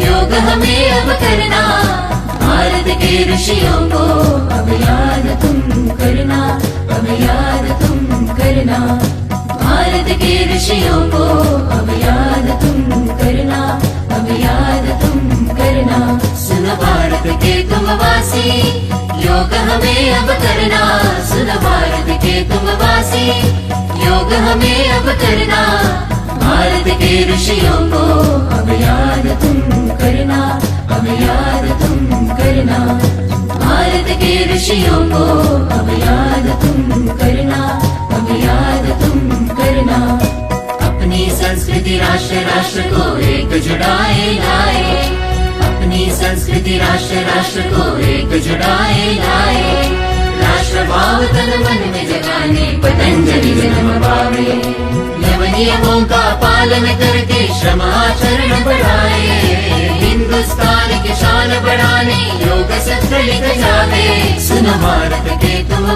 योग हमें अब करना, भारत के ऋषियों को अब याद तुम करना, अब याद तुम करना, भारत के ऋषियों को अब याद तुम करना, अब याद तुम करना। सुनो भारत के तुम वासी, योग हमें अब करना, सुनो भारत के तुम वासी, योग हमें अब करना, भारत के ऋषियों को अब याद तुम करना, अब याद तुम करना, भारत के ऋषियों को अब याद तुम करना, अब याद तुम करना। अपनी संस्कृति राष्ट्र राष्ट्र को एक जुड़ाए लाए, अपनी संस्कृति राष्ट्र राष्ट्र को एक जुड़ाए लाए, राष्ट्र भाव तन मन में जगाने पतंजलि जन्म पावे, यम नियमों का पालन करके श्रम आचरण बढ़ाए, हिंदुस्तान की शान बढ़ाने योग सत्र लिख जावे। सुनो भारत के तुम